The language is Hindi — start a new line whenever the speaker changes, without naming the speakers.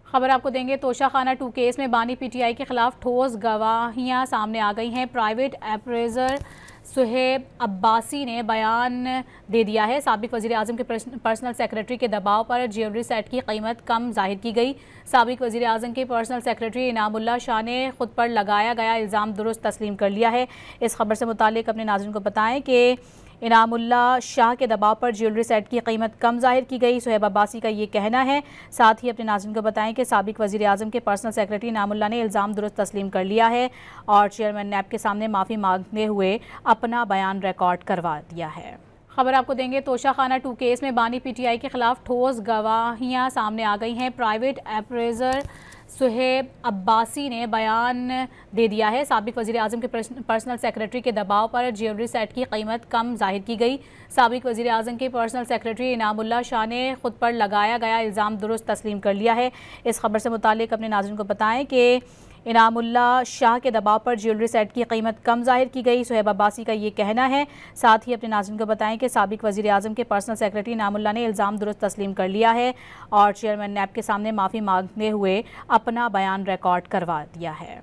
खबर आपको देंगे। तोशाखाना 2 केस में बानी पीटीआई के खिलाफ ठोस गवाहियां सामने आ गई हैं। प्राइवेट अप्रेजर सुहेब अब्बासी ने बयान दे दिया है। साबिक वजीर आजम के पर्सनल सेक्रेटरी के दबाव पर ज्वेलरी सेट की कीमत कम जाहिर की गई। साबिक वजीर आजम के पर्सनल सेक्रेटरी इनामुल्लाह शाह ने खुद पर लगाया गया इल्ज़ाम दुरुस्त तस्लीम कर लिया है। इस खबर से मुतालिक अपने नाज़रीन को बताएं कि इनामुल्लाह शाह के दबाव पर ज्वेलरी सेट की कीमत कम जाहिर की गई। सुहेब अब्बासी का ये कहना है। साथ ही अपने नाज़रीन को बताएं कि साबिक वज़ीर आज़म के पर्सनल सेक्रेटरी इनामुल्लाह ने इल्ज़ाम दुरुस्त तस्लीम कर लिया है और चेयरमैन नैब के सामने माफ़ी मांगते हुए अपना बयान रिकॉर्ड करवा दिया है। खबर आपको देंगे। तोशाखाना 2 केस में बानी पीटीआई के खिलाफ ठोस गवाहियां सामने आ गई हैं। प्राइवेट अप्रेजर सुहेब अब्बासी ने बयान दे दिया है। साबिक वजीर आजम के पर्सनल सेक्रेटरी के दबाव पर ज्वेलरी सेट की कीमत कम जाहिर की गई। साबिक वजीर आजम के पर्सनल सेक्रेटरी इनामुल्लाह शाह ने खुद पर लगाया गया इल्ज़ाम दुरुस्त तस्लीम कर लिया है। इस खबर से मुतालिक अपने नाज़रीन को बताएं कि इनामुल्लाह शाह के दबाव पर ज्वेलरी सेट की कीमत कम जाहिर की गई। सुहेब अब्बासी का ये कहना है। साथ ही अपने नाज़रीन को बताएं कि साबिक वज़ीर आज़म के पर्सनल सेक्रेटरी इनामुल्लाह ने इल्ज़ाम दुरुस्त तस्लीम कर लिया है और चेयरमैन नैब के सामने माफ़ी मांगते हुए अपना बयान रिकॉर्ड करवा दिया है।